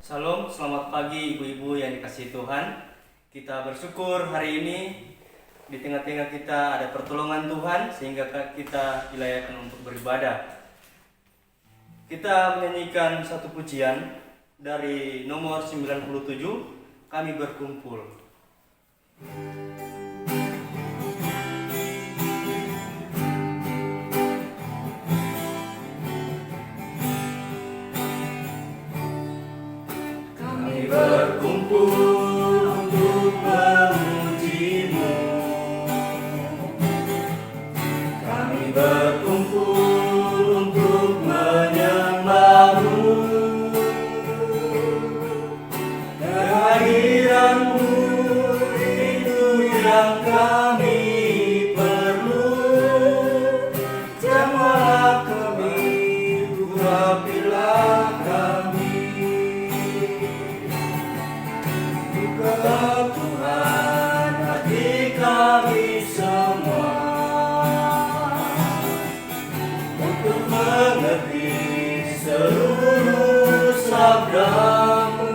Salam, selamat pagi ibu-ibu yang dikasihi Tuhan. Kita bersyukur hari ini di tengah-tengah kita ada pertolongan Tuhan sehingga kita dilayakkan untuk beribadah. Kita menyanyikan satu pujian dari nomor 97, Kami Berkumpul. Berkumpul untuk memuji-Mu, kami berkumpul untuk menyembah-Mu. Kehadiran-Mu itu yang kami perlu. Jamalah kami, urapilah kami. Bukalah Tuhan hati kami semua untuk mengerti seluruh sabda-Mu.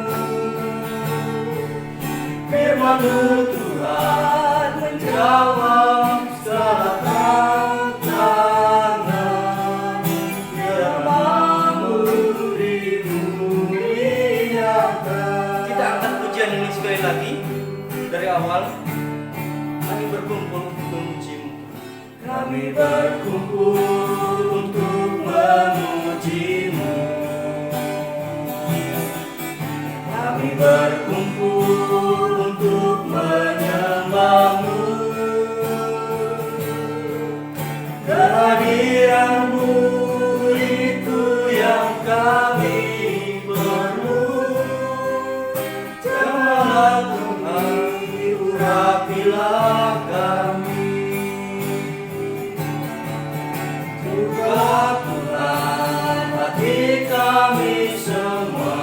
Firman-Mu Tuhan menjawab segala tantangan. Firman-Mu dimuliakan. Kita angkat pujian ini sekali lagi dari awal. Kami berkumpul untuk memuji-Mu. Kami berkumpul untuk memuji-Mu. Kami berkumpul untuk menyembah-Mu. Kehadiran-Mu itu yang kami perlu. Jamalah Tuhan, urapilah kami. Bukalah Tuhan hati kami semua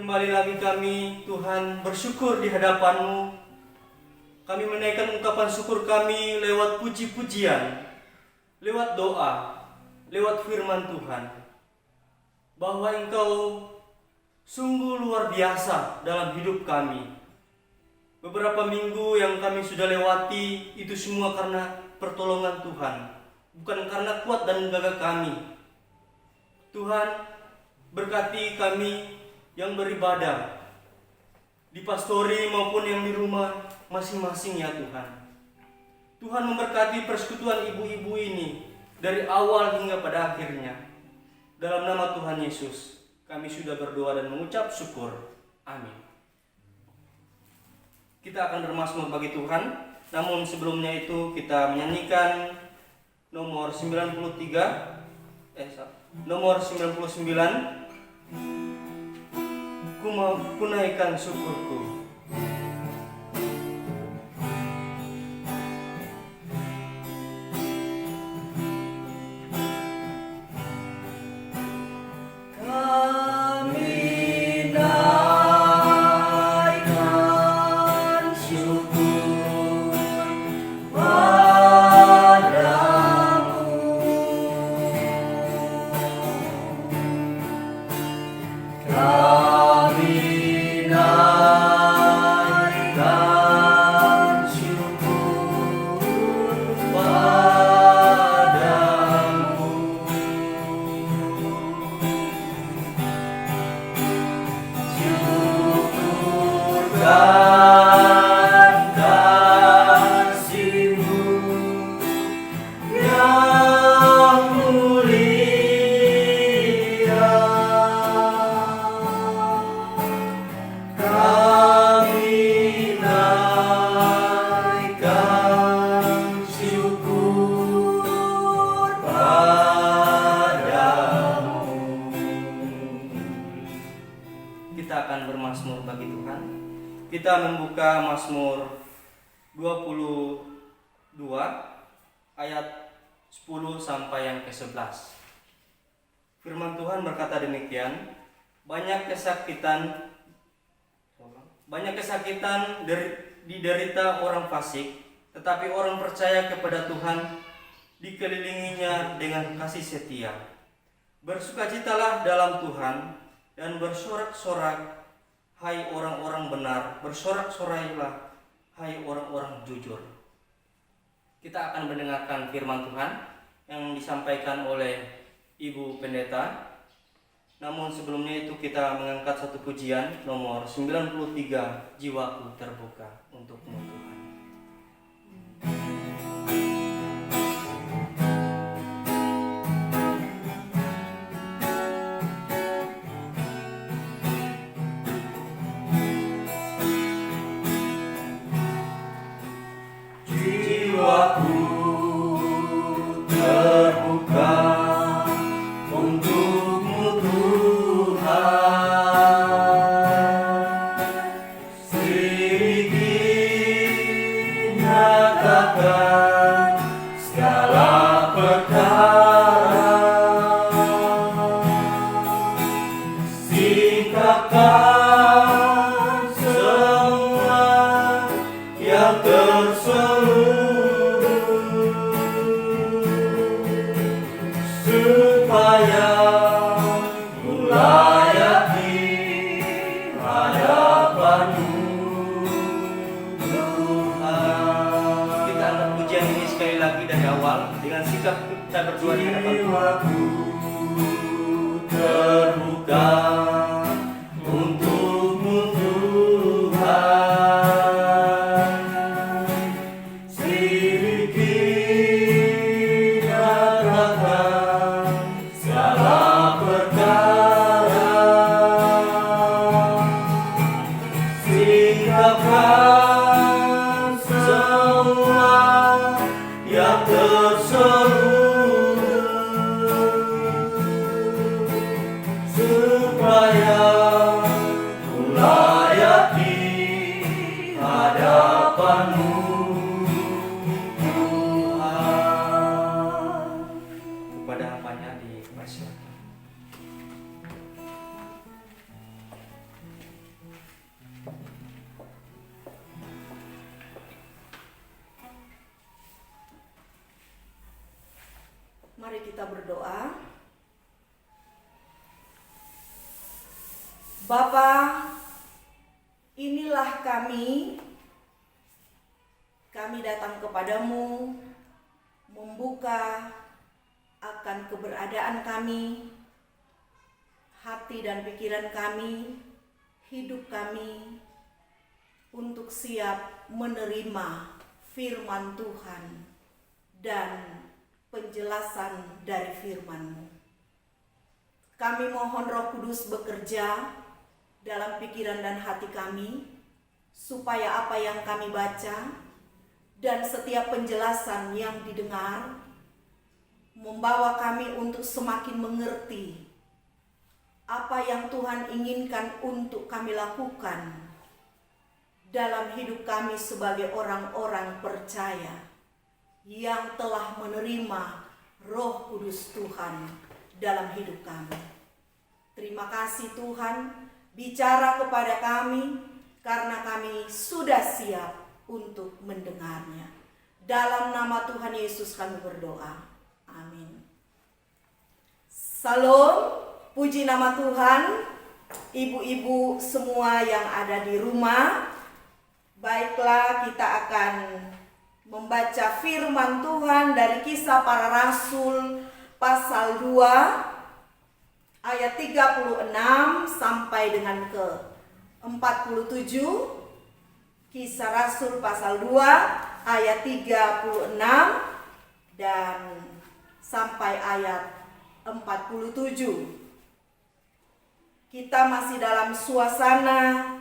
Kembali lagi kami, Tuhan, bersyukur di hadapan-Mu. Kami menaikkan ungkapan syukur kami lewat puji-pujian, lewat doa, lewat firman Tuhan, bahwa Engkau sungguh luar biasa dalam hidup kami. Beberapa minggu yang kami sudah lewati, itu semua karena pertolongan Tuhan, bukan karena kuat dan gagah kami. Tuhan, berkati kami yang beribadah di pastori maupun yang di rumah masing-masing ya Tuhan. Tuhan memberkati persekutuan ibu-ibu ini dari awal hingga pada akhirnya. Dalam nama Tuhan Yesus, kami sudah berdoa dan mengucap syukur. Amin. Kita akan bermazmur bagi Tuhan, namun sebelumnya itu kita menyanyikan nomor 99, ku naikkan syukurku. Kita membuka Mazmur 22 ayat 10 sampai yang ke-11. Firman Tuhan berkata demikian, banyak kesakitan diderita orang fasik, tetapi orang percaya kepada Tuhan dikelilinginya dengan kasih setia. Bersukacitalah dalam Tuhan dan bersorak-sorak, hai orang-orang benar, bersorak-sorailah, hai orang-orang jujur. Kita akan mendengarkan firman Tuhan yang disampaikan oleh Ibu Pendeta. Namun sebelumnya itu kita mengangkat satu pujian nomor 93, Jiwaku Terbuka Untukmu Tuhan. Mari kita berdoa. Bapa, inilah kami datang kepadamu, membuka akan keberadaan kami, hati dan pikiran kami, hidup kami, untuk siap menerima firman Tuhan dan penjelasan dari firman-Mu. Kami mohon Roh Kudus bekerja dalam pikiran dan hati kami, supaya apa yang kami baca dan setiap penjelasan yang didengar membawa kami untuk semakin mengerti apa yang Tuhan inginkan untuk kami lakukan dalam hidup kami sebagai orang-orang percaya yang telah menerima Roh Kudus Tuhan dalam hidup kami. Terima kasih Tuhan, bicara kepada kami karena kami sudah siap untuk mendengarnya. Dalam nama Tuhan Yesus kami berdoa. Amin. Salam, puji nama Tuhan. Ibu-ibu semua yang ada di rumah, baiklah kita akan membaca firman Tuhan dari Kisah Para Rasul pasal 2 ayat 36 sampai dengan ke 47. Kisah Rasul pasal 2 ayat 36 dan sampai ayat 47. Kita masih dalam suasana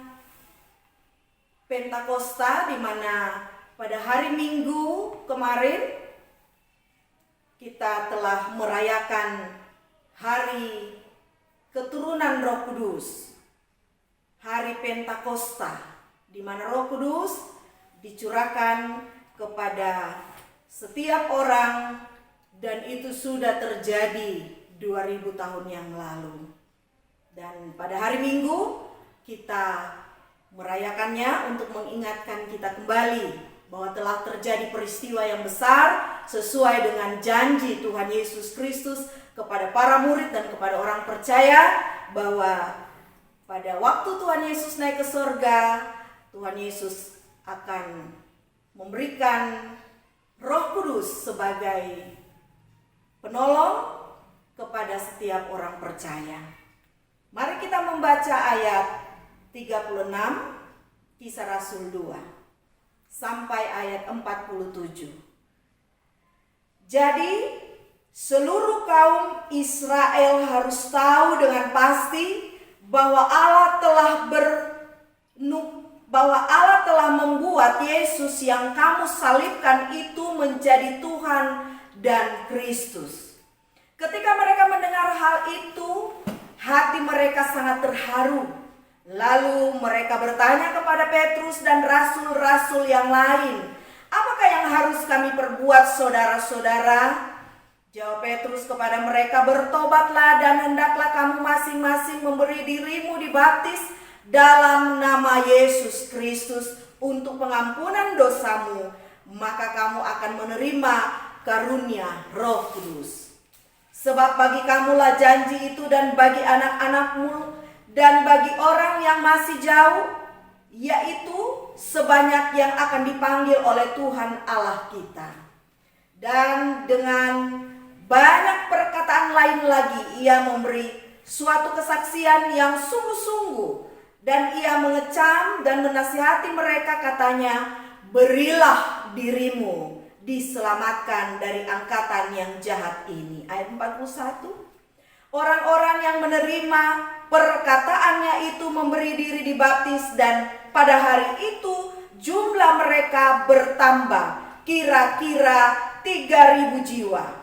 Pentakosta, di mana pada hari Minggu kemarin kita telah merayakan hari keturunan Roh Kudus, hari Pentakosta, di mana Roh Kudus dicurahkan kepada setiap orang, dan itu sudah terjadi 2000 tahun yang lalu. Dan pada hari Minggu kita merayakannya untuk mengingatkan kita kembali bahwa telah terjadi peristiwa yang besar sesuai dengan janji Tuhan Yesus Kristus kepada para murid dan kepada orang percaya, bahwa pada waktu Tuhan Yesus naik ke surga, Tuhan Yesus akan memberikan Roh Kudus sebagai penolong kepada setiap orang percaya. Mari kita membaca ayat 36 Kisah Rasul 2 sampai ayat 47. Jadi seluruh kaum Israel harus tahu dengan pasti bahwa Allah telah membuat Yesus yang kamu salibkan itu menjadi Tuhan dan Kristus. Ketika mereka mendengar hal itu, hati mereka sangat terharu. Lalu mereka bertanya kepada Petrus dan rasul-rasul yang lain, "Apakah yang harus kami perbuat, saudara-saudara?" Jawab Petrus kepada mereka, "Bertobatlah dan hendaklah kamu masing-masing memberi dirimu dibaptis dalam nama Yesus Kristus untuk pengampunan dosamu, maka kamu akan menerima karunia Roh Kudus. Sebab bagi kamulah janji itu, dan bagi anak-anakmu, dan bagi orang yang masih jauh, yaitu sebanyak yang akan dipanggil oleh Tuhan Allah kita." Dan dengan banyak perkataan lain lagi ia memberi suatu kesaksian yang sungguh-sungguh, dan ia mengecam dan menasihati mereka, katanya, "Berilah dirimu diselamatkan dari angkatan yang jahat ini." Ayat 41. Orang-orang yang menerima perkataannya itu memberi diri dibaptis, dan pada hari itu jumlah mereka bertambah kira-kira 3.000 jiwa.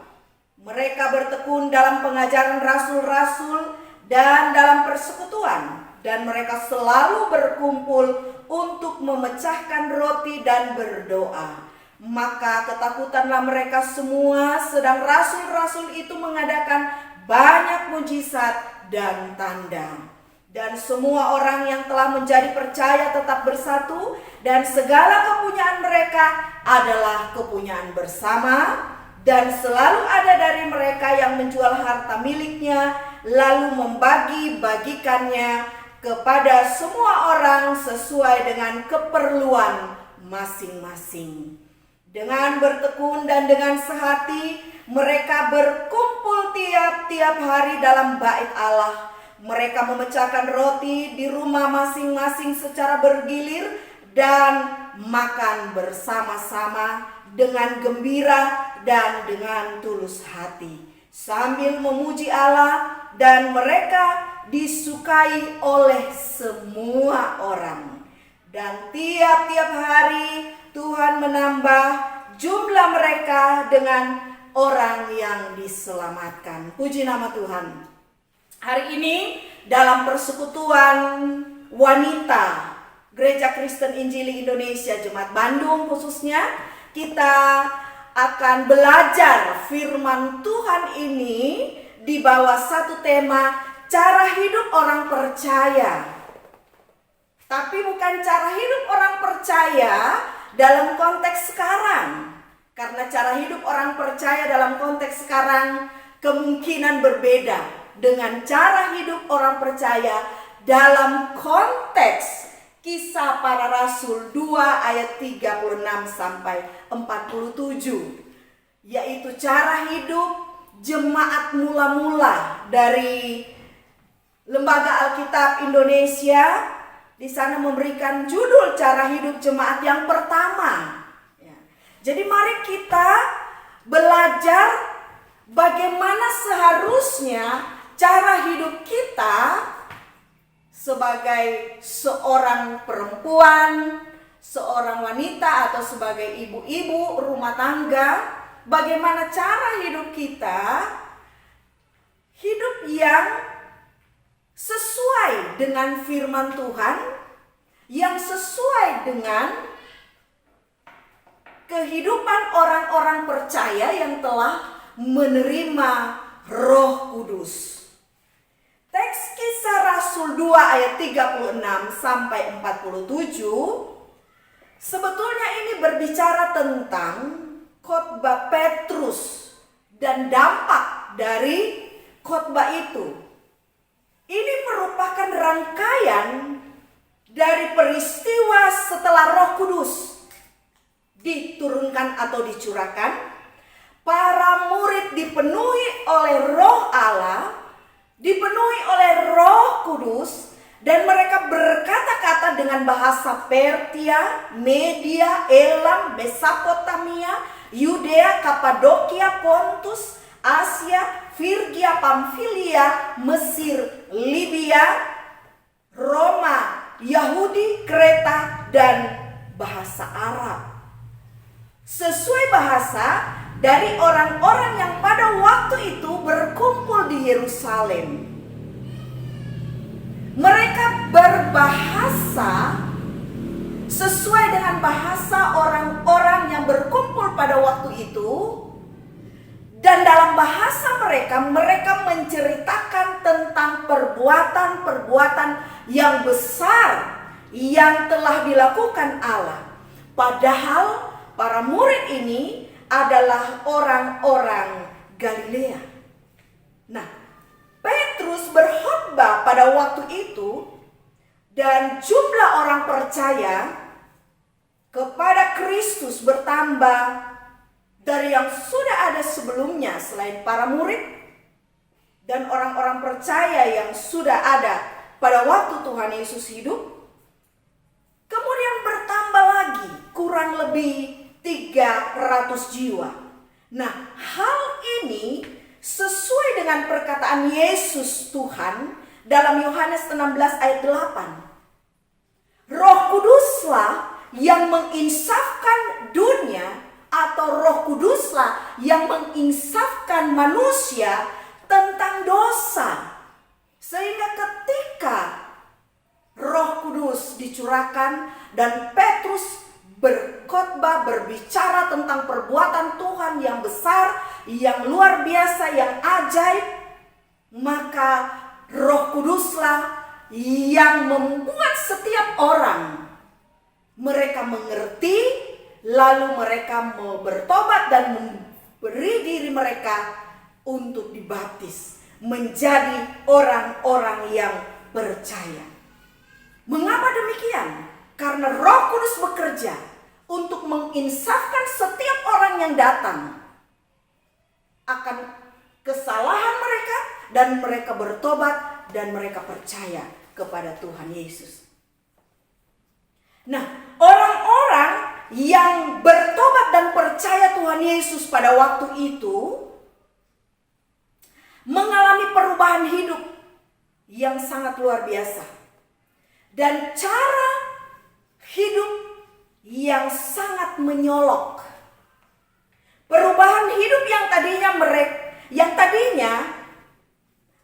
Mereka bertekun dalam pengajaran rasul-rasul dan dalam persekutuan, dan mereka selalu berkumpul untuk memecahkan roti dan berdoa. Maka ketakutanlah mereka semua, sedang rasul-rasul itu mengadakan banyak mujizat dan tanda. Dan semua orang yang telah menjadi percaya tetap bersatu, dan segala kepunyaan mereka adalah kepunyaan bersama. dan selalu ada dari mereka yang menjual harta miliknya lalu membagi-bagikannya kepada semua orang sesuai dengan keperluan masing-masing. Dengan bertekun dan dengan sehati mereka berkumpul tiap-tiap hari dalam bait Allah. Mereka memecahkan roti di rumah masing-masing secara bergilir dan makan bersama-sama dengan gembira dan dengan tulus hati, sambil memuji Allah, dan mereka disukai oleh semua orang. Dan tiap-tiap hari Tuhan menambah jumlah mereka dengan orang yang diselamatkan. Puji nama Tuhan. Hari ini dalam persekutuan wanita Gereja Kristen Injili Indonesia Jemaat Bandung khususnya, kita akan belajar firman Tuhan ini di bawah satu tema cara hidup orang percaya. Tapi bukan cara hidup orang percaya dalam konteks sekarang. Karena cara hidup orang percaya dalam konteks sekarang kemungkinan berbeda dengan cara hidup orang percaya dalam konteks Kisah Para Rasul 2 ayat 36 sampai 47, yaitu cara hidup jemaat mula-mula dari Lembaga Alkitab Indonesia. Di sana memberikan judul cara hidup jemaat yang pertama. Jadi mari kita belajar bagaimana seharusnya cara hidup kita sebagai seorang perempuan, seorang wanita, atau sebagai ibu-ibu rumah tangga. Bagaimana cara hidup kita, hidup yang sesuai dengan firman Tuhan, yang sesuai dengan kehidupan orang-orang percaya yang telah menerima Roh Kudus. Teks Kisah Rasul 2 ayat 36 sampai 47 sebetulnya ini berbicara tentang khotbah Petrus dan dampak dari khotbah itu. Ini merupakan rangkaian dari peristiwa setelah Roh Kudus diturunkan atau dicurahkan. Para murid dipenuhi oleh Roh Allah, dipenuhi oleh Roh Kudus, dan mereka berkata-kata dengan bahasa Persia, Media, Elam, Mesopotamia, Yudea, Kapadokia, Pontus, Asia, Frigia, Pamfilia, Mesir, Libya, Roma, Yahudi, Kreta, dan bahasa Arab. Sesuai bahasa dari orang-orang yang pada waktu itu berkumpul di Yerusalem. Mereka berbahasa sesuai dengan bahasa orang-orang yang berkumpul pada waktu itu. Dan dalam bahasa mereka menceritakan tentang perbuatan-perbuatan yang besar yang telah dilakukan Allah. Padahal para murid ini adalah orang-orang Galilea. Nah, Petrus berkhotbah pada waktu itu dan jumlah orang percaya kepada Kristus bertambah dari yang sudah ada sebelumnya selain para murid dan orang-orang percaya yang sudah ada pada waktu Tuhan Yesus hidup. Kemudian bertambah lagi kurang lebih 300 jiwa. Nah, hal ini sesuai dengan perkataan Yesus Tuhan dalam Yohanes 16 ayat 8. Roh Kuduslah yang menginsafkan dunia, atau Roh Kuduslah yang menginsafkan manusia tentang dosa. Sehingga ketika Roh Kudus dicurahkan dan Petrus berkhotbah, berbicara tentang perbuatan Tuhan yang besar, yang luar biasa, yang ajaib, maka Roh Kuduslah yang membuat setiap orang mereka mengerti, lalu mereka mau bertobat dan beri diri mereka untuk dibaptis menjadi orang-orang yang percaya. Mengapa demikian? Karena Roh Kudus bekerja untuk menginsafkan setiap orang yang datang akan kesalahan mereka, dan mereka bertobat dan mereka percaya kepada Tuhan Yesus. Nah, orang-orang yang bertobat dan percaya Tuhan Yesus pada waktu itu mengalami perubahan hidup yang sangat luar biasa dan cara hidup yang sangat menyolok. Perubahan hidup yang tadinya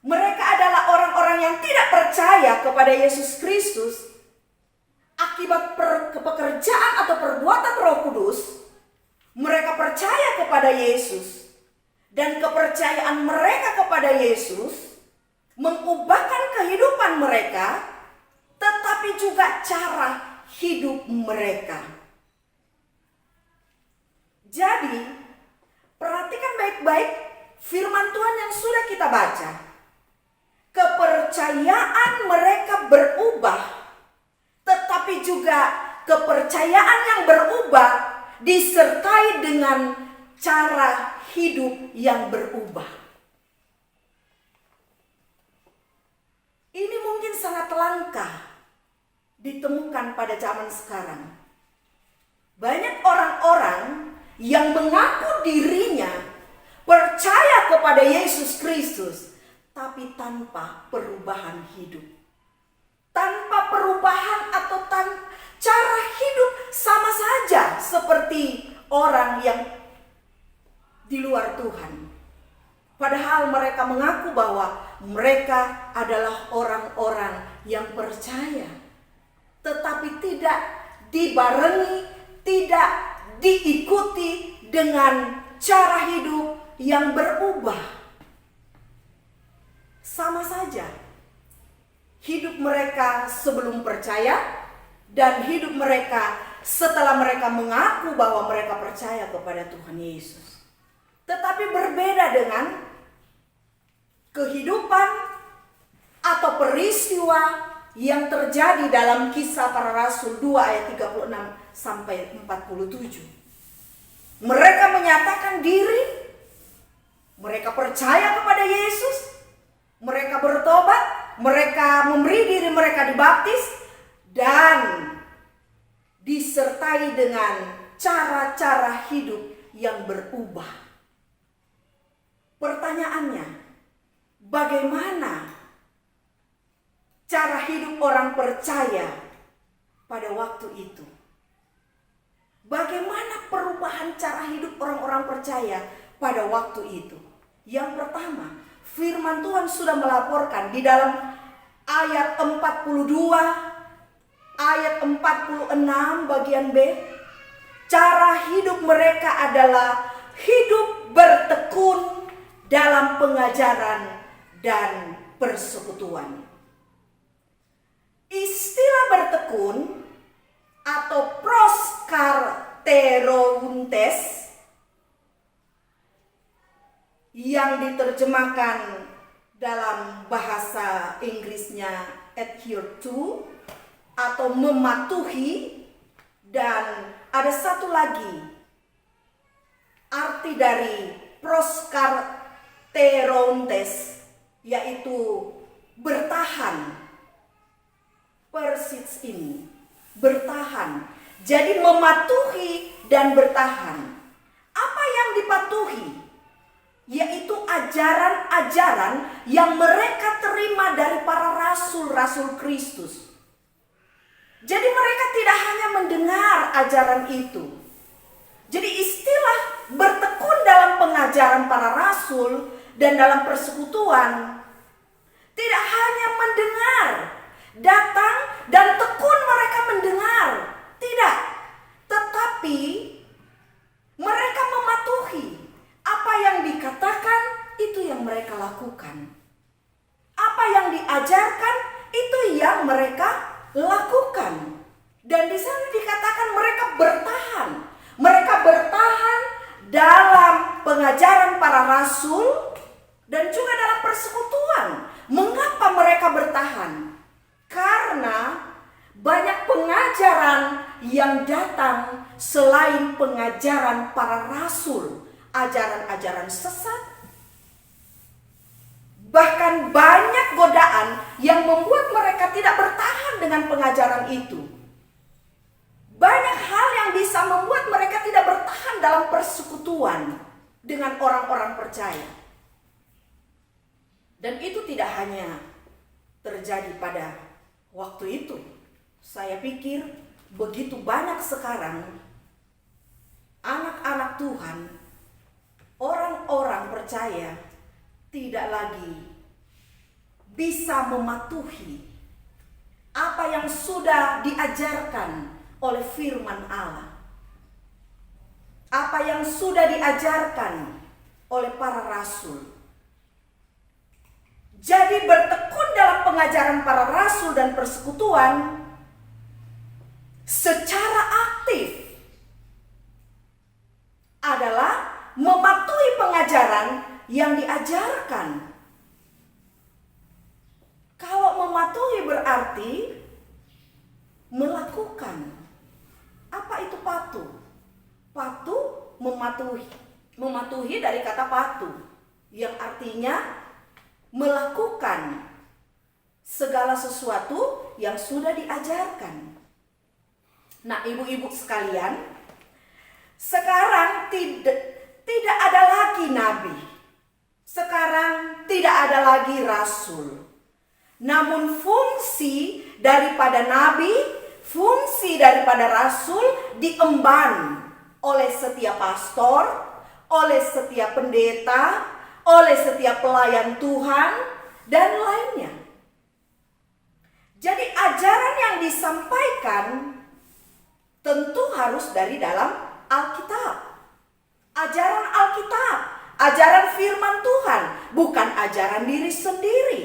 mereka adalah orang-orang yang tidak percaya kepada Yesus Kristus akibat pekerjaan atau perbuatan Roh Kudus. Mereka percaya kepada Yesus, dan kepercayaan mereka kepada Yesus mengubahkan kehidupan mereka, tetapi juga cara hidup mereka. Jadi, perhatikan baik-baik firman Tuhan yang sudah kita baca. Kepercayaan mereka berubah, tetapi juga kepercayaan yang berubah disertai dengan cara hidup yang berubah. Ini mungkin sangat langka ditemukan pada zaman sekarang. Banyak orang-orang yang mengaku dirinya percaya kepada Yesus Kristus, tapi tanpa perubahan hidup. Tanpa perubahan atau cara hidup sama saja seperti orang yang di luar Tuhan. Padahal mereka mengaku bahwa mereka adalah orang-orang yang percaya, tetapi tidak dibarengi, tidak diikuti dengan cara hidup yang berubah. Sama saja hidup mereka sebelum percaya dan hidup mereka setelah mereka mengaku bahwa mereka percaya kepada Tuhan Yesus. Tetapi berbeda dengan kehidupan atau peristiwa yang terjadi dalam Kisah Para Rasul 2 ayat 36 sampai 47. Mereka menyatakan diri, mereka percaya kepada Yesus, mereka bertobat, mereka memberi diri mereka dibaptis, dan disertai dengan cara-cara hidup yang berubah. Pertanyaannya, bagaimana cara hidup orang percaya pada waktu itu? Bagaimana perubahan cara hidup orang-orang percaya pada waktu itu? Yang pertama, firman Tuhan sudah melaporkan di dalam ayat 42, ayat 46 bagian B. Cara hidup mereka adalah hidup bertekun dalam pengajaran dan persekutuan. Istilah bertekun atau proskarterountes yang diterjemahkan dalam bahasa Inggrisnya adhere to atau mematuhi, dan ada satu lagi arti dari proskarterountes yaitu bertahan. Persis ini bertahan. Jadi mematuhi dan bertahan. Apa yang dipatuhi? Yaitu ajaran-ajaran yang mereka terima dari para rasul-rasul Kristus. Jadi mereka tidak hanya mendengar ajaran itu. Jadi istilah bertekun dalam pengajaran para rasul dan dalam persekutuan tidak hanya mendengar, datang dan tekun mereka mendengar, tidak, tetapi mereka mematuhi apa yang dikatakan, itu yang mereka lakukan. Apa yang diajarkan, itu yang mereka lakukan. Dan di sana dikatakan mereka bertahan. Mereka bertahan dalam pengajaran para rasul dan juga dalam persekutuan. Mengapa mereka bertahan? Karena banyak pengajaran yang datang selain pengajaran para rasul, ajaran-ajaran sesat. Bahkan banyak godaan yang membuat mereka tidak bertahan dengan pengajaran itu. Banyak hal yang bisa membuat mereka tidak bertahan dalam persekutuan dengan orang-orang percaya. Dan itu tidak hanya terjadi pada waktu itu. Saya pikir begitu banyak sekarang anak-anak Tuhan, orang-orang percaya tidak lagi bisa mematuhi apa yang sudah diajarkan oleh firman Allah. Apa yang sudah diajarkan oleh para rasul. Jadi bertekun dalam pengajaran para rasul dan persekutuan secara aktif adalah mematuhi pengajaran yang diajarkan. Kalau mematuhi berarti melakukan. Apa itu patuh? Patuh, mematuhi. Mematuhi dari kata patuh, yang artinya melakukan segala sesuatu yang sudah diajarkan. Nah, ibu-ibu sekalian, sekarang tidak ada lagi nabi. Sekarang tidak ada lagi rasul. Namun fungsi daripada nabi, fungsi daripada rasul diemban oleh setiap pastor, oleh setiap pendeta, oleh setiap pelayan Tuhan, dan lainnya. Jadi ajaran yang disampaikan tentu harus dari dalam Alkitab. Ajaran Alkitab, ajaran firman Tuhan, bukan ajaran diri sendiri.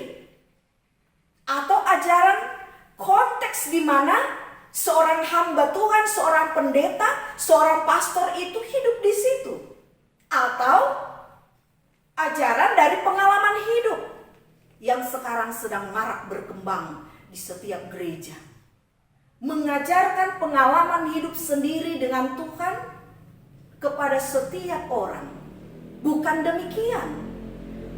Atau ajaran konteks di mana seorang hamba Tuhan, seorang pendeta, seorang pastor itu hidup di situ. Atau ajaran dari pengalaman hidup yang sekarang sedang marak berkembang di setiap gereja. Mengajarkan pengalaman hidup sendiri dengan Tuhan kepada setiap orang. Bukan demikian.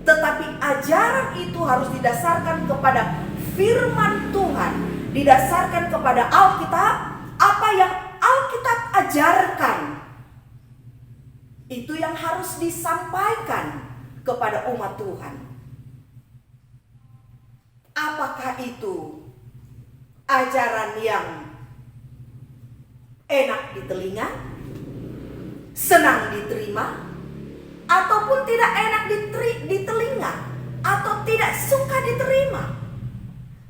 Tetapi ajaran itu harus didasarkan kepada firman Tuhan, didasarkan kepada Alkitab. Apa yang Alkitab ajarkan, itu yang harus disampaikan kepada umat Tuhan. Apakah itu ajaran yang enak di telinga, senang diterima, ataupun tidak enak di telinga, atau tidak suka diterima?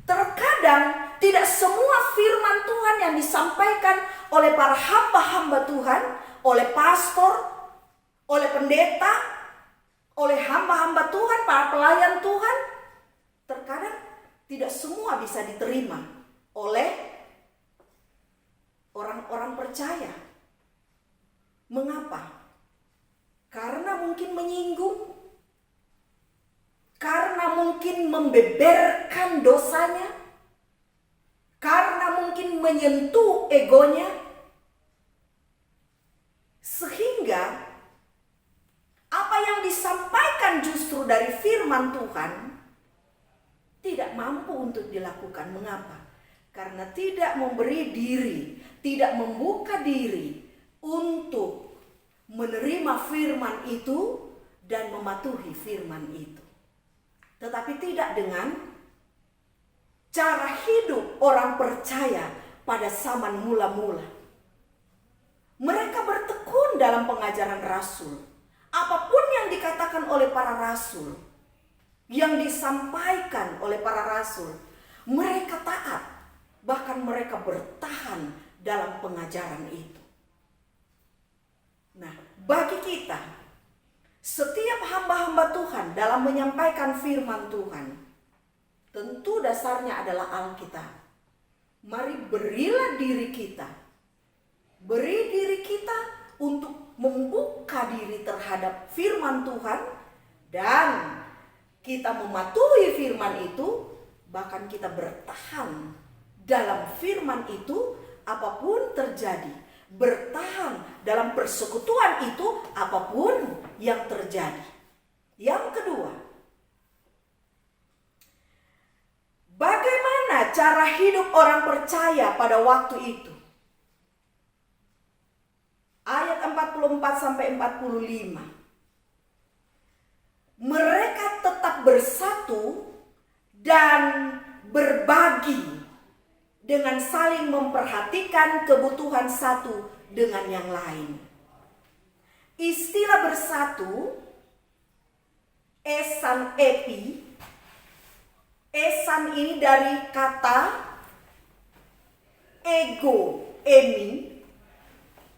Terkadang tidak semua firman Tuhan yang disampaikan oleh para hamba-hamba Tuhan, oleh pastor, oleh pendeta, oleh hamba-hamba Tuhan, para pelayan Tuhan, terkadang tidak semua bisa diterima oleh orang-orang percaya. Mengapa? Karena mungkin menyinggung, karena mungkin membeberkan dosanya, karena mungkin menyentuh egonya, sehingga apa yang disampaikan justru dari firman Tuhan tidak mampu untuk dilakukan. Mengapa? Karena tidak memberi diri, tidak membuka diri untuk menerima firman itu dan mematuhi firman itu. Tetapi tidak dengan cara hidup orang percaya pada zaman mula-mula. Mereka bertekun dalam pengajaran rasul. Apapun yang dikatakan oleh para rasul, yang disampaikan oleh para rasul, mereka taat. Bahkan mereka bertahan dalam pengajaran itu. Nah, bagi kita, setiap hamba-hamba Tuhan dalam menyampaikan firman Tuhan, tentu dasarnya adalah Alkitab. Mari berilah diri kita. Beri diri kita untuk membuka diri terhadap firman Tuhan dan kita mematuhi firman itu, bahkan kita bertahan dalam firman itu apapun terjadi, bertahan dalam persekutuan itu apapun yang terjadi. Yang kedua, bagaimana cara hidup orang percaya pada waktu itu? Ayat 44-45. Mereka tetap bersatu dan berbagi dengan saling memperhatikan kebutuhan satu dengan yang lain. Istilah bersatu, esan epi. Esan ini dari kata ego, emi.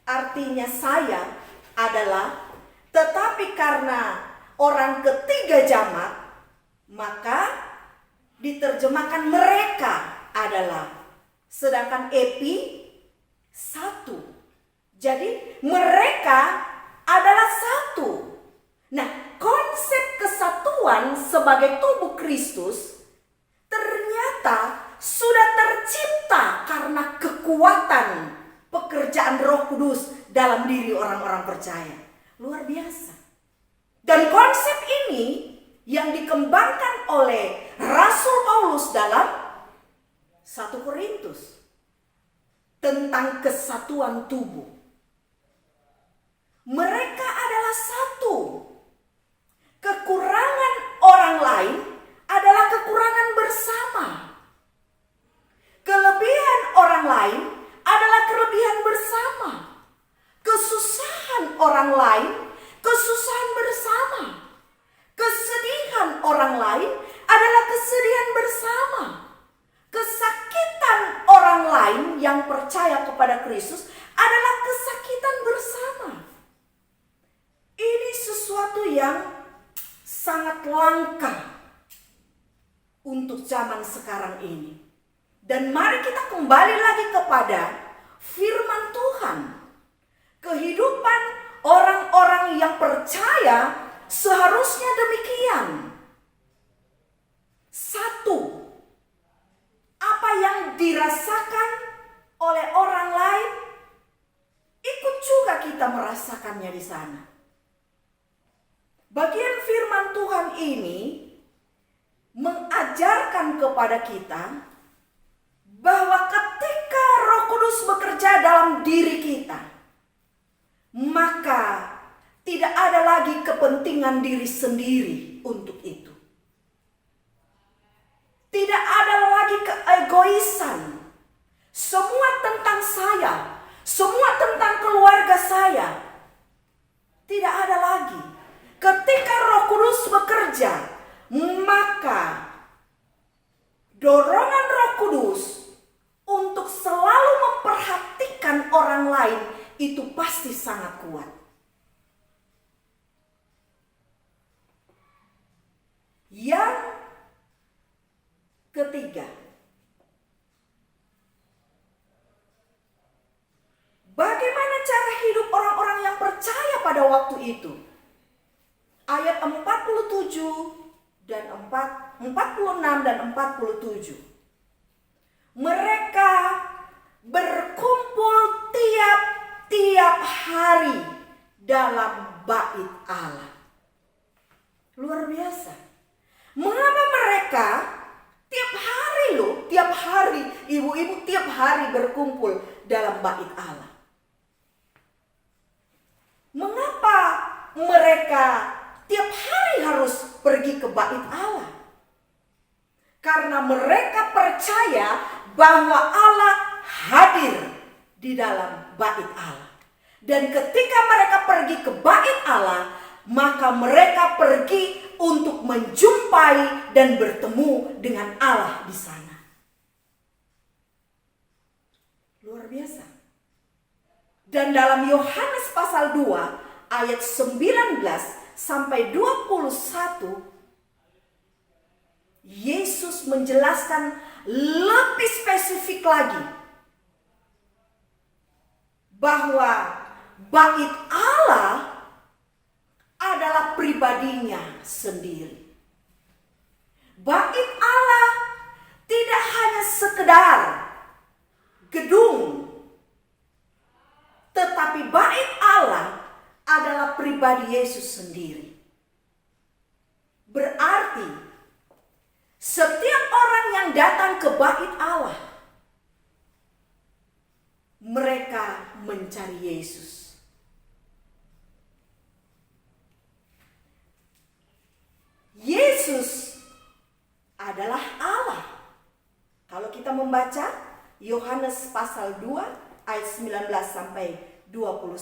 Artinya saya adalah, tetapi karena orang ketiga jamak, maka diterjemahkan mereka adalah. Sedangkan epi satu. Jadi mereka adalah satu. Nah, konsep kesatuan sebagai tubuh Kristus ternyata sudah tercipta karena kekuatan pekerjaan Roh Kudus dalam diri orang-orang percaya. Luar biasa. Dan konsep ini yang dikembangkan oleh Rasul Paulus dalam 1 Korintus tentang kesatuan tubuh. Mereka adalah satu. Kekurangan orang lain adalah kekurangan bersama. Kelebihan orang lain adalah kelebihan bersama. Kesusahan orang lain, kesusahan bersama. Kesedihan orang lain adalah kesedihan bersama. Kesakitan orang lain yang percaya kepada Kristus adalah kesakitan bersama. Ini sesuatu yang sangat langka untuk zaman sekarang ini. Dan mari kita kembali lagi kepada firman Tuhan. Kehidupan orang-orang yang percaya seharusnya demikian. Satu, apa yang dirasakan oleh orang lain, ikut juga kita merasakannya di sana. Bagian firman Tuhan ini mengajarkan kepada kita bahwa ketika Roh Kudus bekerja dalam diri kita, maka tidak ada lagi kepentingan diri sendiri untuk itu. Tidak ada lagi keegoisan. Semua tentang saya, semua tentang keluarga saya. Tidak ada lagi. Ketika Roh Kudus bekerja, maka dorongan Roh Kudus untuk selalu memperhatikan orang lain itu pasti sangat kuat. Yang ketiga, bagaimana cara hidup orang-orang yang percaya pada waktu itu? Ayat 47 dan 46 dan 47. Mereka berkumpul tiap-tiap hari dalam bait Allah. Luar biasa. Mengapa mereka tiap hari ibu-ibu tiap hari berkumpul dalam bait Allah? Mengapa mereka tiap hari harus pergi ke bait Allah? Karena mereka percaya bahwa Allah hadir di dalam bait Allah. Dan ketika mereka pergi ke bait Allah, maka mereka pergi untuk menjumpai dan bertemu dengan Allah di sana. Luar biasa. Dan dalam Yohanes pasal 2 ayat 19 sampai 21, Yesus menjelaskan lebih spesifik lagi bahwa bait Allah Allah adalah pribadinya sendiri. Bait Allah tidak hanya sekedar gedung, tetapi bait Allah adalah pribadi Yesus sendiri. Berarti setiap orang yang datang ke bait Allah, mereka mencari Yesus. Yesus adalah Allah. Kalau kita membaca Yohanes pasal 2 ayat 19 sampai 21.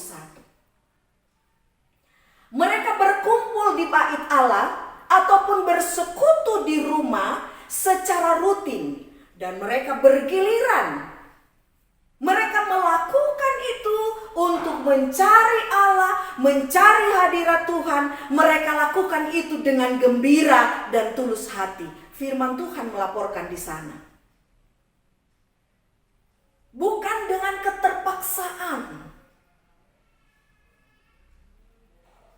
Mereka berkumpul di bait Allah ataupun bersekutu di rumah secara rutin dan mereka bergiliran. Mereka melakukan itu untuk mencari Allah, mencari hadirat Tuhan. Mereka lakukan itu dengan gembira dan tulus hati. Firman Tuhan melaporkan di sana. Bukan dengan keterpaksaan.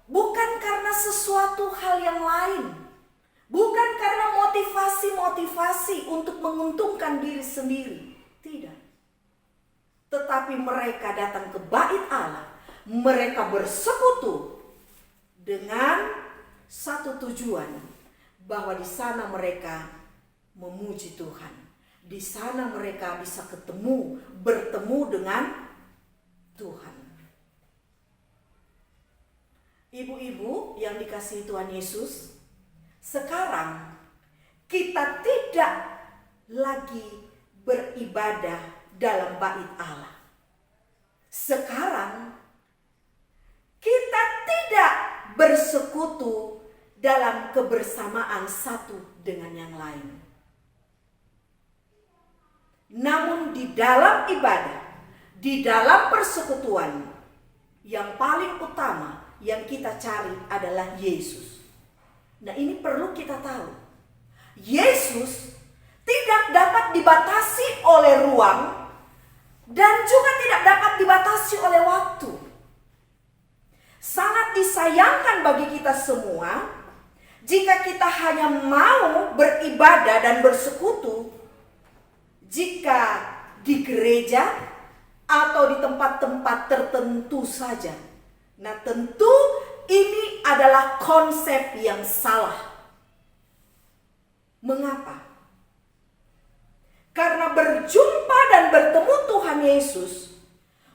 Bukan karena sesuatu hal yang lain. Bukan karena motivasi-motivasi untuk menguntungkan diri sendiri. Tidak. Tetapi mereka datang ke bait Allah. Mereka bersekutu dengan satu tujuan, bahwa di sana mereka memuji Tuhan. Di sana mereka bisa bertemu dengan Tuhan. Ibu-ibu yang dikasihi Tuhan Yesus, sekarang kita tidak lagi beribadah dalam bait Allah. Sekarang kita tidak bersekutu dalam kebersamaan satu dengan yang lain. Namun di dalam ibadah, di dalam persekutuan, yang paling utama yang kita cari adalah Yesus. Nah, ini perlu kita tahu. Yesus tidak dapat dibatasi oleh ruang dan juga tidak dapat dibatasi oleh waktu. Sangat disayangkan bagi kita semua jika kita hanya mau beribadah dan bersekutu jika di gereja atau di tempat-tempat tertentu saja. Nah, tentu ini adalah konsep yang salah. Mengapa? Karena berjumpa dan bertemu Tuhan Yesus,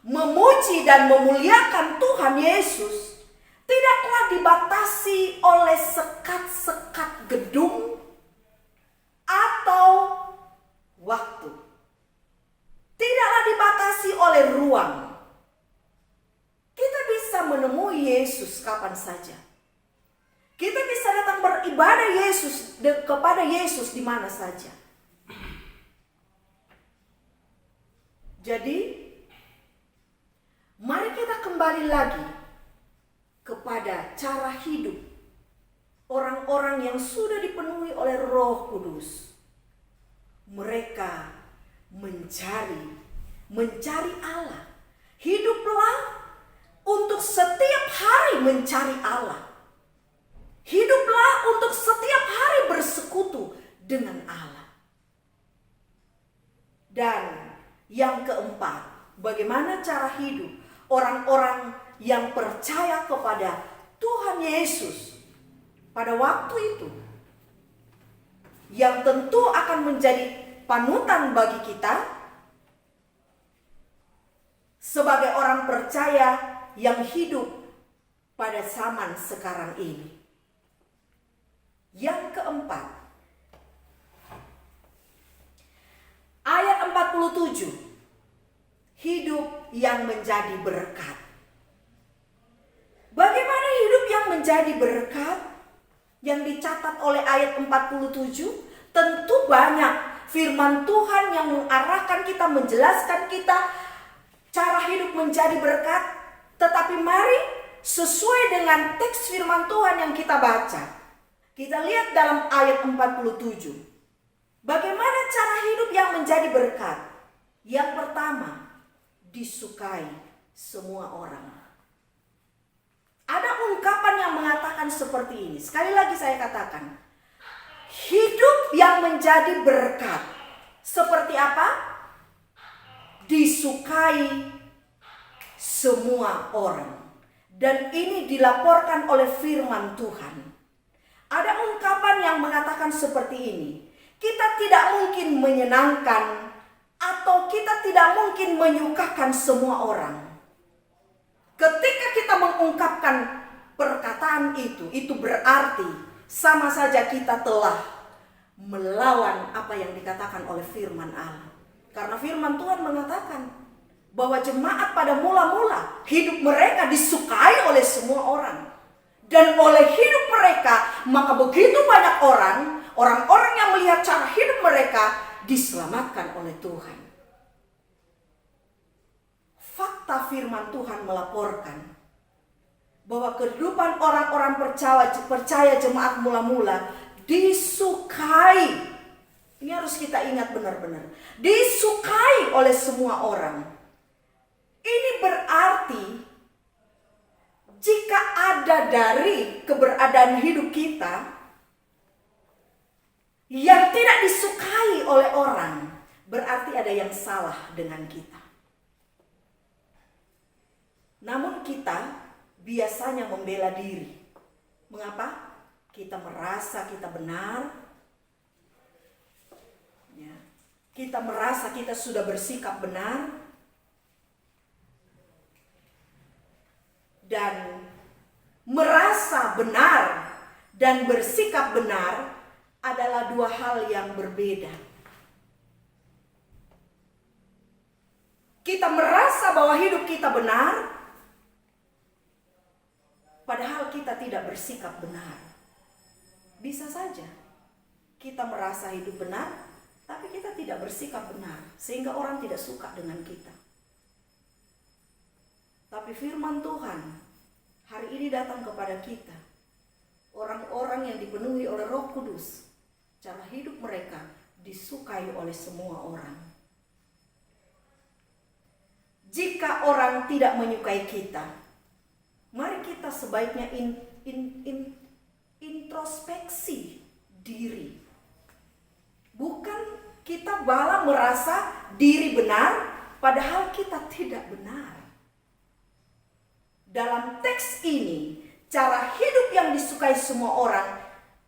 memuji dan memuliakan Tuhan Yesus, tidaklah dibatasi oleh sekat-sekat gedung atau waktu. Tidaklah dibatasi oleh ruang. Kita bisa menemui Yesus kapan saja. Kita bisa datang beribadah kepada Yesus di mana saja. Jadi, mari kita kembali lagi kepada cara hidup orang-orang yang sudah dipenuhi oleh Roh Kudus. Mereka mencari Allah. Hiduplah untuk setiap hari mencari Allah. Hiduplah untuk setiap hari bersekutu dengan Allah. Dan yang keempat, bagaimana cara hidup orang-orang yang percaya kepada Tuhan Yesus pada waktu itu, yang tentu akan menjadi panutan bagi kita sebagai orang percaya yang hidup pada zaman sekarang ini. Yang keempat, ayat 47, hidup yang menjadi berkat. Bagaimana hidup yang menjadi berkat yang dicatat oleh ayat 47? Tentu banyak firman Tuhan yang mengarahkan kita, menjelaskan kita cara hidup menjadi berkat. Tetapi mari sesuai dengan teks firman Tuhan yang kita baca, kita lihat dalam ayat 47. Bagaimana cara hidup yang menjadi berkat? Yang pertama, disukai semua orang. yang mengatakan seperti ini. Sekali lagi saya katakan, hidup yang menjadi berkat seperti apa? Disukai semua orang. Dan ini dilaporkan oleh firman Tuhan. Ada ungkapan yang mengatakan seperti ini. Kita tidak mungkin menyenangkan atau kita tidak mungkin menyukakan semua orang. Ketika kita mengungkapkan perkataan itu berarti sama saja kita telah melawan apa yang dikatakan oleh firman Allah. Karena firman Tuhan mengatakan bahwa jemaat pada mula-mula hidup mereka disukai oleh semua orang. Dan oleh hidup mereka, maka begitu banyak orang-orang yang melihat cara hidup mereka diselamatkan oleh Tuhan. Fakta firman Tuhan melaporkan bahwa kehidupan orang-orang percaya jemaat mula-mula disukai. Ini harus kita ingat benar-benar. Disukai oleh semua orang. Ini berarti jika ada dari keberadaan hidup kita yang tidak disukai oleh orang, berarti ada yang salah dengan kita. Namun kita biasanya membela diri. Mengapa? Kita merasa kita benar. Ya. Kita merasa kita sudah bersikap benar. Dan merasa benar dan bersikap benar adalah dua hal yang berbeda. Kita merasa bahwa hidup kita benar, padahal kita tidak bersikap benar. Bisa saja kita merasa hidup benar, tapi kita tidak bersikap benar, sehingga orang tidak suka dengan kita. Tapi firman Tuhan hari ini datang kepada kita. Orang-orang yang dipenuhi oleh Roh Kudus, cara hidup mereka disukai oleh semua orang. Jika orang tidak menyukai kita, mari kita sebaiknya introspeksi diri. Bukan kita malah merasa diri benar, padahal kita tidak benar. Dalam teks ini, cara hidup yang disukai semua orang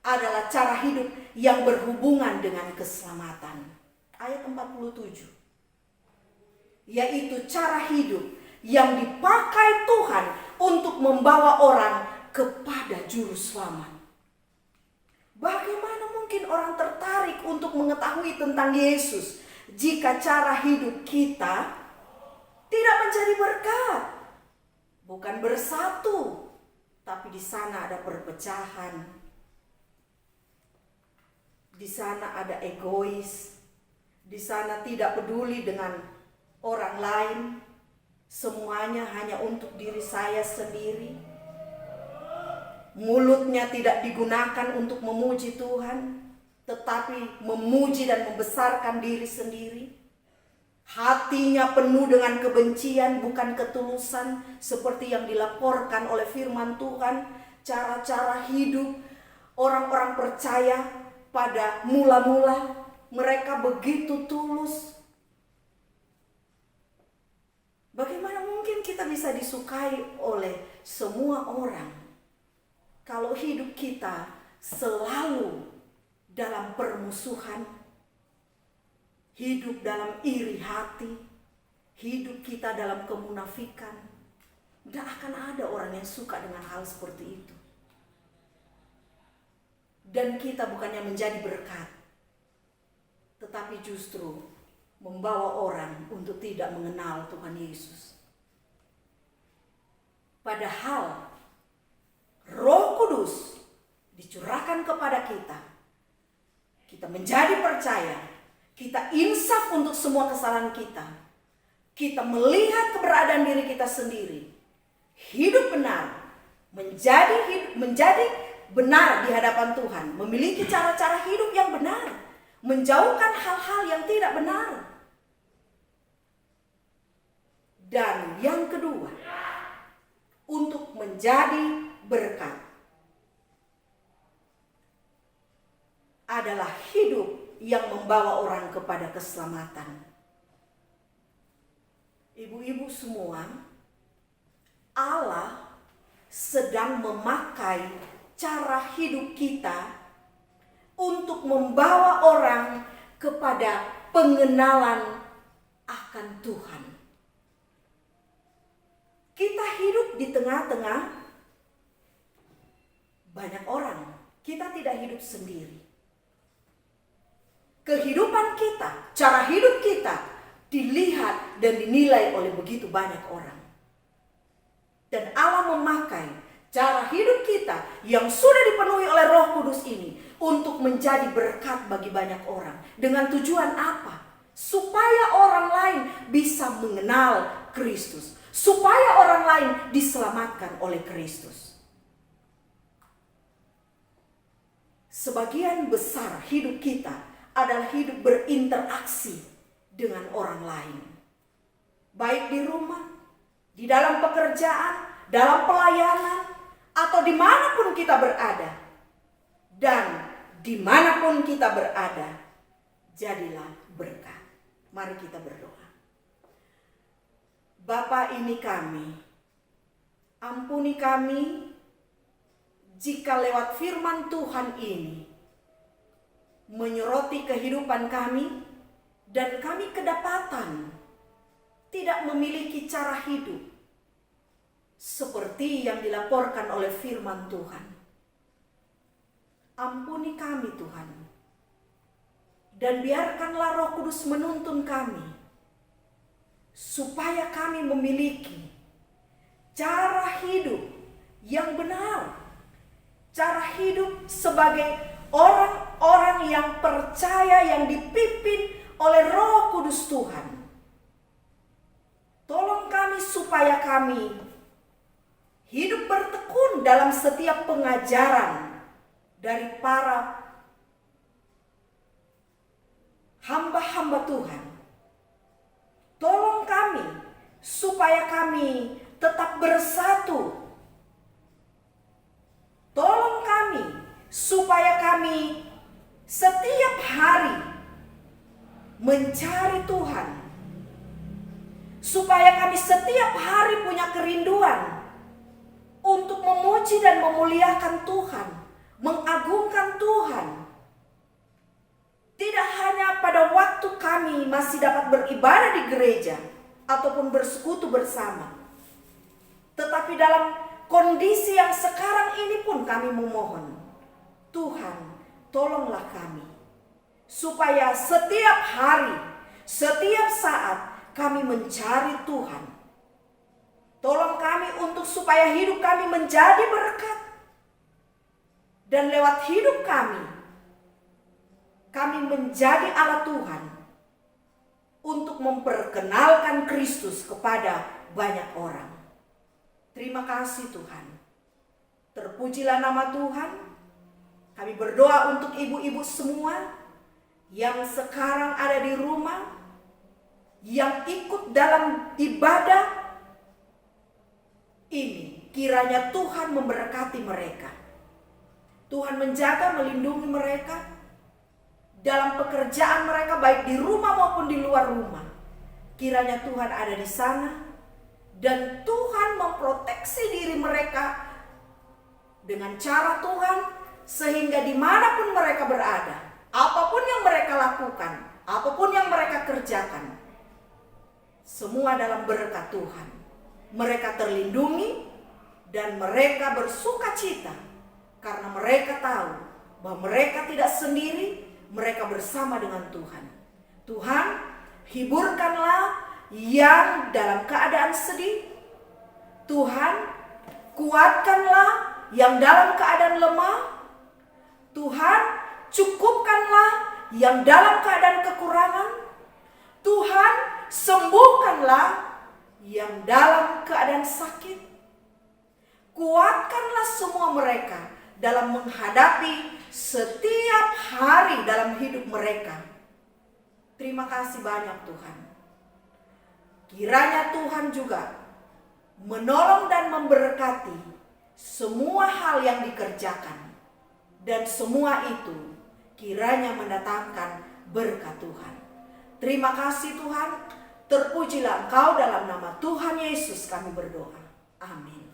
adalah cara hidup yang berhubungan dengan keselamatan. Ayat 47. Yaitu cara hidup yang dipakai Tuhan untuk membawa orang kepada juru selamat. Bagaimana mungkin orang tertarik untuk mengetahui tentang Yesus jika cara hidup kita tidak menjadi berkat? Bukan bersatu, tapi di sana ada perpecahan. Di sana ada egois. Di sana tidak peduli dengan orang lain. Semuanya hanya untuk diri saya sendiri. Mulutnya tidak digunakan untuk memuji Tuhan, tetapi memuji dan membesarkan diri sendiri. Hatinya penuh dengan kebencian, bukan ketulusan, seperti yang dilaporkan oleh firman Tuhan. Cara-cara hidup orang-orang percaya pada mula-mula, mereka begitu tulus. Bagaimana mungkin kita bisa disukai oleh semua orang kalau hidup kita selalu dalam permusuhan? Hidup dalam iri hati, hidup kita dalam kemunafikan. Tidak akan ada orang yang suka dengan hal seperti itu. Dan kita bukannya menjadi berkat, tetapi justru membawa orang untuk tidak mengenal Tuhan Yesus. Padahal Roh Kudus dicurahkan kepada kita. Kita menjadi percaya. Kita insaf untuk semua kesalahan kita. Kita melihat keberadaan diri kita sendiri. Hidup benar. Menjadi benar di hadapan Tuhan. Memiliki cara-cara hidup yang benar. Menjauhkan hal-hal yang tidak benar. Dan yang kedua, untuk menjadi berkat. adalah hidup yang membawa orang kepada keselamatan. Ibu-ibu semua, Allah sedang memakai cara hidup kita untuk membawa orang kepada pengenalan akan Tuhan. Kita hidup di tengah-tengah banyak orang. Kita tidak hidup sendiri. Kehidupan kita, cara hidup kita dilihat dan dinilai oleh begitu banyak orang. Dan Allah memakai cara hidup kita yang sudah dipenuhi oleh Roh Kudus ini untuk menjadi berkat bagi banyak orang. Dengan tujuan apa? Supaya orang lain bisa mengenal Kristus. Supaya orang lain diselamatkan oleh Kristus. Sebagian besar hidup kita adalah hidup berinteraksi dengan orang lain. Baik di rumah, di dalam pekerjaan, dalam pelayanan, atau dimanapun kita berada. Dan dimanapun kita berada, jadilah berkat. Mari kita berdoa. Bapa ini kami, ampuni kami jika lewat firman Tuhan ini menyoroti kehidupan kami dan kami kedapatan tidak memiliki cara hidup seperti yang dilaporkan oleh firman Tuhan. Ampuni kami Tuhan, dan biarkanlah Roh Kudus menuntun kami supaya kami memiliki cara hidup yang benar. Cara hidup sebagai orang-orang yang percaya, yang dipimpin oleh Roh Kudus Tuhan. Tolong kami supaya kami hidup bertekun dalam setiap pengajaran dari para hamba-hamba Tuhan. Tolong kami supaya kami tetap bersatu. Tolong kami supaya kami setiap hari mencari Tuhan. Supaya kami setiap hari punya kerinduan untuk memuji dan memuliakan Tuhan, mengagungkan Tuhan. Tidak hanya pada waktu kami masih dapat beribadah di gereja ataupun bersekutu bersama, tetapi dalam kondisi yang sekarang ini pun kami memohon, Tuhan, tolonglah kami supaya setiap hari, setiap saat kami mencari Tuhan. Tolong kami untuk supaya hidup kami menjadi berkat. Dan lewat hidup kami menjadi alat Tuhan untuk memperkenalkan Kristus kepada banyak orang. Terima kasih Tuhan. Terpujilah nama Tuhan. Kami berdoa untuk ibu-ibu semua yang sekarang ada di rumah, yang ikut dalam ibadah ini. Kiranya Tuhan memberkati mereka. Tuhan menjaga, melindungi mereka dalam pekerjaan mereka, baik di rumah maupun di luar rumah. Kiranya Tuhan ada di sana. Dan Tuhan memproteksi diri mereka dengan cara Tuhan, sehingga dimanapun mereka berada, apapun yang mereka lakukan, apapun yang mereka kerjakan, semua dalam berkat Tuhan. Mereka terlindungi dan mereka bersuka cita karena mereka tahu bahwa mereka tidak sendiri, mereka bersama dengan Tuhan. Tuhan, hiburkanlah yang dalam keadaan sedih. Tuhan, kuatkanlah yang dalam keadaan lemah. Tuhan, cukupkanlah yang dalam keadaan kekurangan. Tuhan, sembuhkanlah yang dalam keadaan sakit. Kuatkanlah semua mereka dalam menghadapi setiap hari dalam hidup mereka. Terima kasih banyak Tuhan. Kiranya Tuhan juga menolong dan memberkati semua hal yang dikerjakan. Dan semua itu kiranya mendatangkan berkat Tuhan. Terima kasih Tuhan, terpujilah Engkau, dalam nama Tuhan Yesus kami berdoa. Amin.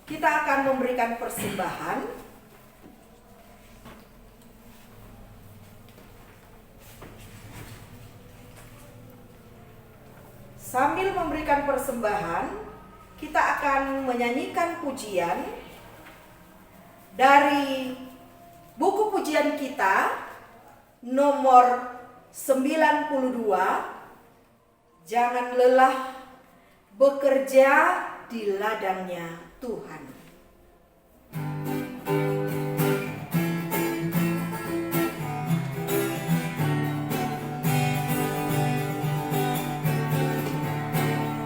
Kita akan memberikan persembahan. Sambil memberikan persembahan, kita akan menyanyikan pujian dari buku pujian kita nomor 92, Jangan Lelah Bekerja di Ladangnya Tuhan.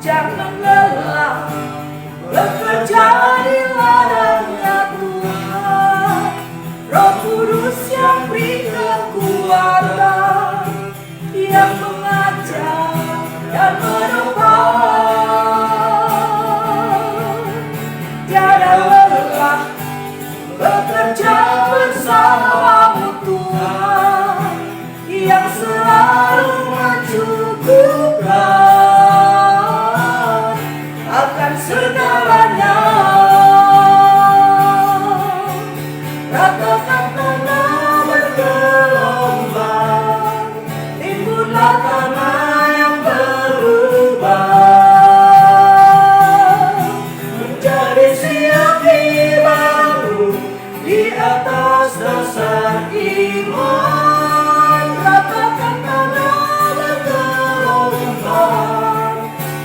Jangan lelah bekerja di ladangnya Tuhan. Roh Kudus yang beri kekuatan, yang mengajar dan menebar. Tiada lelah bekerja bersamamu Tuhan, yang selalu mencukupkan akan segalanya. Ratakan tanah bergelombang, timbunlah tanah yang berlubang, menjadi siap dibangun di atas dasar iman. Ratakan tanah bergelombang,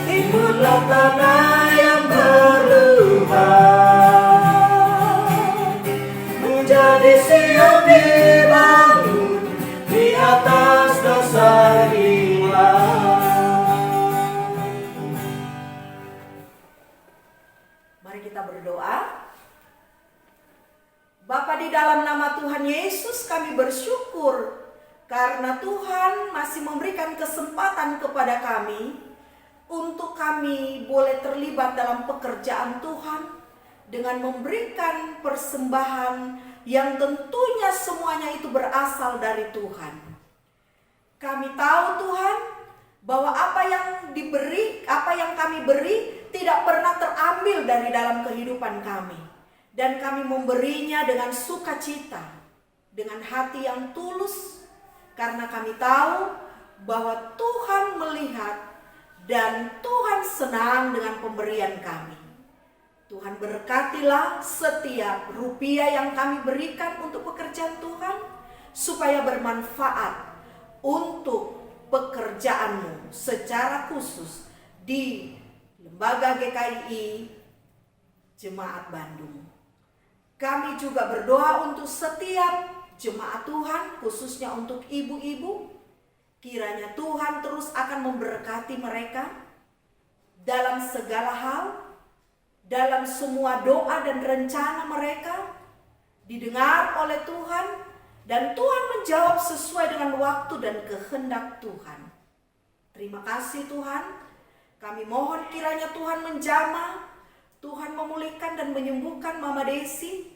timbunlah tanah yang berlubang, menjadi siap dibangun di atas dasar iman. Mari kita berdoa. Bapa, di dalam nama Tuhan Yesus kami bersyukur karena Tuhan masih memberikan kesempatan kepada kami untuk kami boleh terlibat dalam pekerjaan Tuhan dengan memberikan persembahan yang tentunya semuanya itu berasal dari Tuhan. Kami tahu Tuhan bahwa apa yang kami beri tidak pernah terambil dari dalam kehidupan kami, dan kami memberinya dengan sukacita, dengan hati yang tulus, karena kami tahu bahwa Tuhan melihat dan Tuhan senang dengan pemberian kami. Tuhan berkatilah setiap rupiah yang kami berikan untuk pekerjaan Tuhan, supaya bermanfaat untuk pekerjaan-Mu secara khusus di Lembaga GKI Jemaat Bandung. Kami juga berdoa untuk setiap jemaat Tuhan, khususnya untuk ibu-ibu. Kiranya Tuhan terus akan memberkati mereka dalam segala hal, dalam semua doa dan rencana mereka didengar oleh Tuhan, dan Tuhan menjawab sesuai dengan waktu dan kehendak Tuhan. Terima kasih Tuhan. Kami mohon kiranya Tuhan menjamah, Tuhan memulihkan dan menyembuhkan Mama Desi,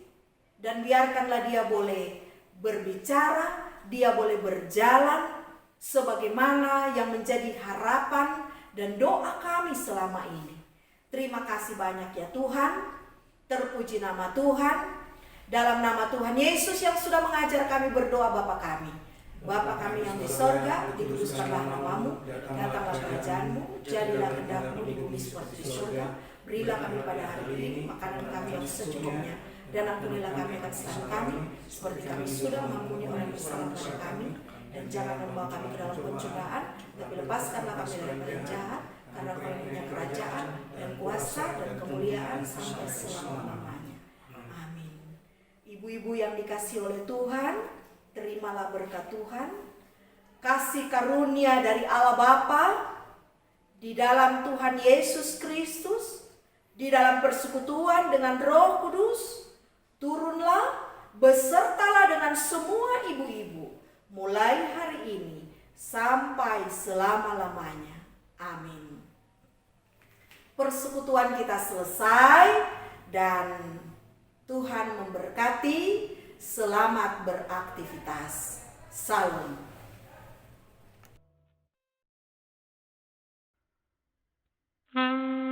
dan biarkanlah dia boleh berbicara, dia boleh berjalan sebagaimana yang menjadi harapan dan doa kami selama ini. Terima kasih banyak ya Tuhan. Terpuji nama Tuhan. Dalam nama Tuhan Yesus yang sudah mengajar kami berdoa, Bapa kami. Bapa kami yang di sorga, dikuduskanlah namamu, datanglah kerajaan-Mu, jadilah kehendak-Mu di bumi seperti di sorga. Berilah kami pada hari ini makanan kami yang secukupnya, dan ampunilah kami akan kesalahan kami, seperti kami sudah mengampuni orang yang bersalah kepada kami. Dan jangan membawa kami ke dalam pencobaan, tapi lepaskanlah kami dari yang jahat, karena Kau punya kerajaan dan kuasa dan kemuliaan sampai selama-lamanya. Amin. Ibu-ibu yang dikasihi oleh Tuhan, terimalah berkat Tuhan, kasih karunia dari Allah Bapa, di dalam Tuhan Yesus Kristus, di dalam persekutuan dengan Roh Kudus, turunlah besertalah dengan semua ibu-ibu, mulai hari ini sampai selama-lamanya. Amin. Persekutuan kita selesai dan Tuhan memberkati Selamat beraktivitas. Salam. Hmm.